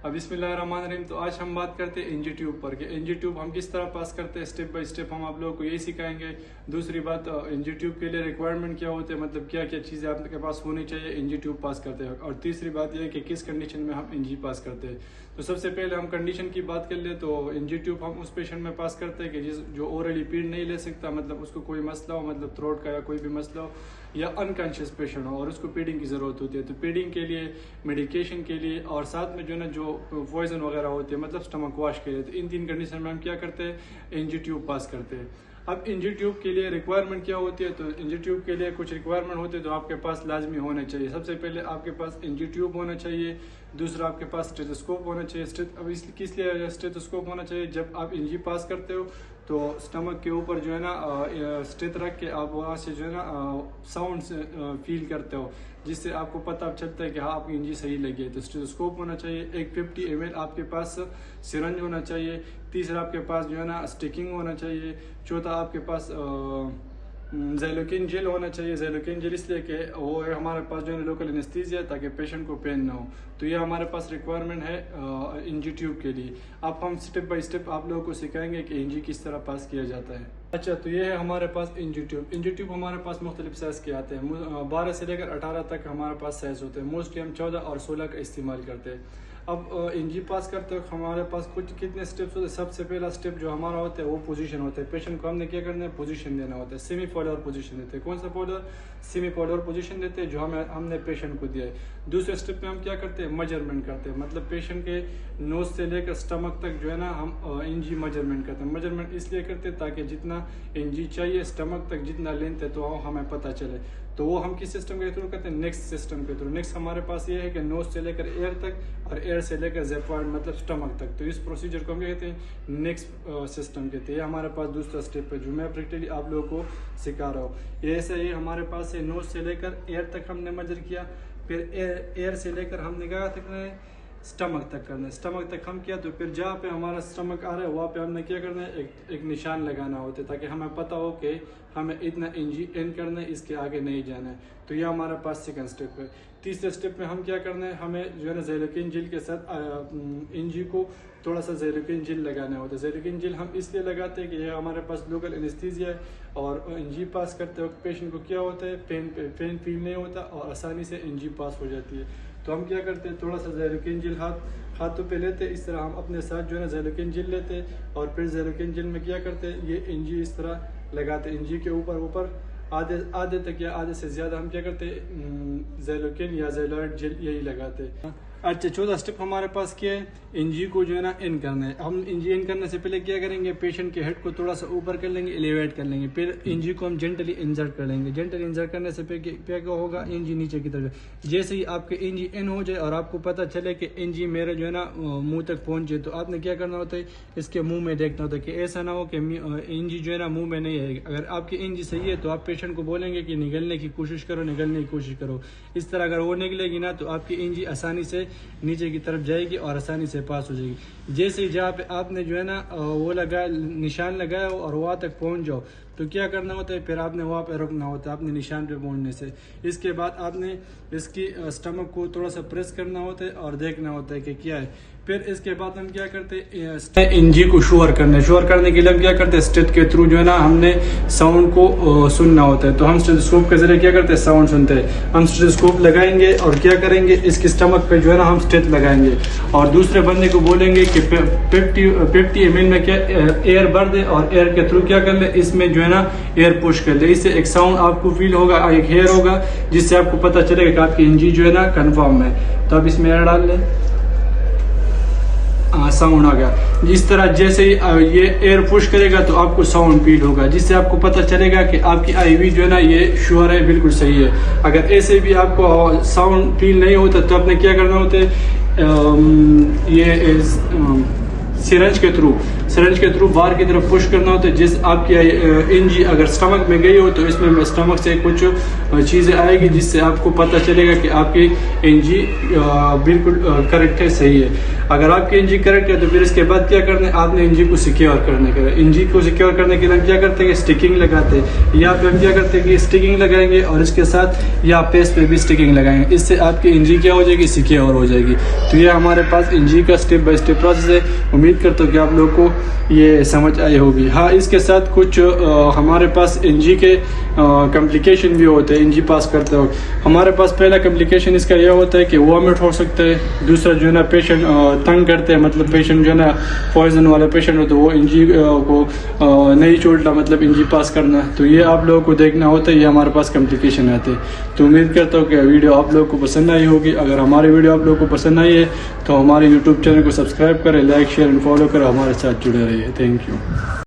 अब बिस्मिल्लाहिर्रहमानिर्रहीम। तो आज हम बात करते हैं एनजी ट्यूब पर कि एनजी ट्यूब हम किस तरह पास करते हैं, स्टेप बाय स्टेप हम आप लोगों को यही सिखाएंगे। दूसरी बात, एनजी ट्यूब के लिए रिक्वायरमेंट क्या होते हैं, मतलब क्या क्या चीज़ें आपके पास होनी चाहिए एनजी ट्यूब पास करते हैं। और तीसरी बात यह है कि किस कंडीशन में हम एनजी पास करते हैं। तो सबसे पहले हम कंडीशन की बात कर ले तो एनजी ट्यूब हम उस पेशेंट में पास करते हैं कि जो ओरली फीड नहीं ले सकता, मतलब उसको कोई मसला हो, मतलब थ्रोट का या कोई भी मसला हो, या अनकॉन्शियस पेशेंट हो और उसको फीडिंग की ज़रूरत होती है। तो फीडिंग के लिए, मेडिकेशन के लिए और साथ में जो है ना जो पॉइजन वगैरह होती है, मतलब स्टमक वॉश के लिए, तो इन 3 कंडीशन में हम क्या करते हैं, एनजी ट्यूब पास करते हैं। अब एनजी ट्यूब के लिए रिक्वायरमेंट क्या होती है, तो एनजी ट्यूब के लिए कुछ रिक्वायरमेंट होते हैं तो आपके पास लाजमी होने चाहिए। सबसे पहले आपके पास एनजी ट्यूब होना चाहिए, दूसरा आपके पास स्टेथोस्कोप होना चाहिए। अब किस लिए स्टेथोस्कोप होना चाहिए, जब आप एनजी पास करते हो तो स्टमक के ऊपर जो है ना स्टेथ रख के आप वहाँ से जो है ना साउंड फील करते हो, जिससे आपको पता चलता है कि हाँ आपकी एनजी सही लगी है। तो स्टेथोस्कोप होना चाहिए, एक 50 ml आपके पास सिरंज होना चाहिए, तीसरा आपके पास जो है ना स्टिकिंग होना चाहिए, चौथा आपके पास ज़ैलोकिन जेल होना चाहिए। ज़ैलोकिन जेल इसलिए कि वो है हमारे पास जो है लोकल एनेस्थीसिया, ताकि पेशेंट को पेन ना हो। तो ये हमारे पास रिक्वायरमेंट है एनजी ट्यूब के लिए। अब हम स्टेप बाय स्टेप आप लोगों को सिखाएंगे कि एनजी किस तरह पास किया जाता है। अच्छा, तो ये है हमारे पास एनजी ट्यूब। एनजी ट्यूब हमारे पास मुख्तलिफ साइज़ के आते हैं, 12 से लेकर 18 तक हमारे पास साइज़ होते हैं। मोस्टली हम 14 और 16 का इस्तेमाल करते हैं। अब एनजी पास करते वक्त हमारे पास कुछ कितने स्टेप्स होते हैं। सबसे पहला स्टेप जो हमारा होता है वो पोजीशन होता है। पेशेंट को हमने क्या करना है, पोजीशन देना होता है। सेमी पॉलर पोजीशन देते हैं। कौन सा पॉलर, सेमी पॉलर पोजीशन देते हैं जो हमने पेशेंट को दिया है। दूसरे स्टेप में हम क्या करते हैं, मेजरमेंट करते हैं, मतलब पेशेंट के नोज से लेकर स्टमक तक जो है ना हम एनजी मेजरमेंट करते हैं। मेजरमेंट इसलिए करते हैं ताकि जितना एनजी चाहिए स्टमक तक जितना लेंथ है तो हमें पता चले। तो वो हम किस सिस्टम के थ्रू करते हैं, नेक्स्ट सिस्टम के थ्रू। नेक्स्ट हमारे पास ये है कि नोज से लेकर एयर तक और एयर से लेकर ज़ेप पॉइंट मतलब स्टमक तक। तो इस प्रोसीजर को हम क्या कहते हैं, नेक्स्ट सिस्टम कहते हैं। ये हमारे पास दूसरा स्टेप है जो मैं प्रैक्टिकली आप लोगों को सिखा रहा हूँ। ये ऐसा ही हमारे पास है, नोज से लेकर एयर तक हमने मेजर किया, फिर एयर से लेकर हमने क्या करना है, स्टमक तक करना है। स्टमक तक हम किया तो फिर जहाँ पे हमारा स्टमक आ रहा है वहाँ पे हमने क्या करना है, एक निशान लगाना होता है ताकि हमें पता हो कि हमें इतना एनजी एंड करना है, इसके आगे नहीं जाना है। तो ये हमारे पास सेकंड स्टेप है। तीसरे स्टेप में हम क्या करना है, हमें जो है ना ज़ैलोकिन जेल के साथ एनजी को थोड़ा सा ज़ैलोकिन जेल लगाना होता है। ज़ैलोकिन जेल हम इसलिए लगाते हैं कि ये हमारे पास लोकल एनेस्थीसिया है और एनजी पास करते वक्त पेशेंट को क्या होता है, पेन फील नहीं होता और आसानी से एनजी पास हो जाती है। तो हम क्या करते हैं, थोड़ा सा ज़ैलोकिन जेल हाथों पे लेते हैं। इस तरह हम अपने साथ जो है ना ज़ैलोकिन जेल लेते हैं और फिर ज़ैलोकिन जेल में क्या करते हैं, ये एनजी इस तरह लगाते हैं। एनजी के ऊपर आधे तक या आधे से ज़्यादा हम क्या करते हैं, ज़ैलोकिन या ज़ैलॉइड जेल यही लगाते हैं। अच्छा, चौथा स्टेप हमारे पास क्या है, एनजी को जो है ना इन करना है। हम एनजी इन करने से पहले क्या करेंगे, पेशेंट के हेड को थोड़ा सा ऊपर कर लेंगे, एलिवेट कर लेंगे, फिर एनजी को हम जेंटली इंसर्ट कर लेंगे। जेंटली इंसर्ट करने से क्या होगा, एनजी नीचे की तरफ। जैसे ही आपके एनजी इन हो जाए और आपको पता चले कि एनजी मेरे जो है ना मुंह तक पहुंचे, तो आपने क्या करना होता है, इसके मुंह में देखना होता है कि ऐसा ना हो कि एनजी जो है ना मुंह में नहीं आएगी। अगर आपकी एनजी सही है तो आप पेशेंट को बोलेंगे कि निगलने की कोशिश करो। इस तरह अगर वो निकलेगी ना तो आपकी एनजी आसानी से नीचे की तरफ जाएगी और आसानी से पास हो जाएगी। जैसे ही जहाँ पे आपने जो है ना वो निशान लगाया हो और वहाँ तक पहुँच जाओ तो क्या करना होता है, फिर आपने वहाँ पे रुकना होता है अपने निशान पे पहुँचने से। इसके बाद आपने इसकी स्टमक को थोड़ा सा प्रेस करना होता है और देखना होता है कि क्या है। फिर इसके बाद हम क्या करते हैं, एनजी को श्योर करने के लिए हम क्या करते हैं, स्टेथ के थ्रू जो है ना हमने साउंड को सुनना होता है। तो हम स्टेथोस्कोप के जरिए क्या करते हैं, साउंड सुनते हैं। हम स्टेथोस्कोप लगाएंगे और क्या करेंगे, इसकी स्टमक पे जो है ना हम स्टेथ लगाएंगे और दूसरे बंदे को बोलेंगे कि 50 ml में क्या एयर भर दे और एयर के थ्रू क्या कर ले, इसमें जो है ना एयर पुश कर ले। इससे एक साउंड आपको फील होगा, एक हेयर होगा, जिससे आपको पता चलेगा कि आपकी एनजी जो है ना कंफर्म है। तो अब इसमें एयर डाल लें, साउंड आ गया। जिस तरह जैसे ही ये एयर पुश करेगा तो आपको साउंड फील होगा, जिससे आपको पता चलेगा कि आपकी आईवी जो है ना ये श्योर है, बिल्कुल सही है। अगर ऐसे भी आपको साउंड फील नहीं होता तो आपने क्या करना होता है, ये सिरंज के थ्रू बाहर की तरफ पुश करना होता है। जिस आपकी एनजी अगर स्टमक में गई हो तो इसमें स्टमक से कुछ चीज़ें आएगी जिससे आपको पता चलेगा कि आपकी एनजी बिल्कुल करेक्ट है, सही है। अगर आपकी एनजी करेक्ट है तो फिर इसके बाद क्या करना है, आपने एनजी को सिक्योर करने का है। एनजी को सिक्योर करने के लिए हम क्या करते हैं, स्टिकिंग लगाते हैं। यहाँ पे हम क्या करते हैं कि स्टिकिंग लगाएंगे और इसके साथ यहाँ पेस पे भी स्टिकिंग लगाएंगे। इससे आपकी एनजी क्या हो जाएगी, सिक्योर हो जाएगी। तो ये हमारे पास एनजी का स्टेप बाय स्टेप प्रोसेस है। उम्मीद करता हूँ कि आप लोगों को ये समझ आई होगी। हाँ, इसके साथ कुछ हमारे पास एनजी के कॉम्प्लिकेशन भी होते हैं। एनजी पास करते वक्त हमारे पास पहला कॉम्प्लिकेशन इसका यह होता है कि वॉमिट हो सकता है। दूसरा जो है ना, पेशेंट तंग करते हैं, मतलब पेशेंट जो है ना पॉइजन वाला पेशेंट हो तो वो एनजी को नहीं छोड़ना, मतलब एनजी पास करना। तो ये आप लोगों को देखना होता है, ये हमारे पास कॉम्प्लिकेशन आते हैं। तो उम्मीद करता हूँ कि वीडियो आप लोगों को पसंद आई होगी। अगर हमारी वीडियो आप लोगों को पसंद आई है तो हमारे यूट्यूब चैनल को सब्सक्राइब करें, लाइक शेयर एंड फॉलो करें, हमारे साथ जुड़े रहिए। Thank you.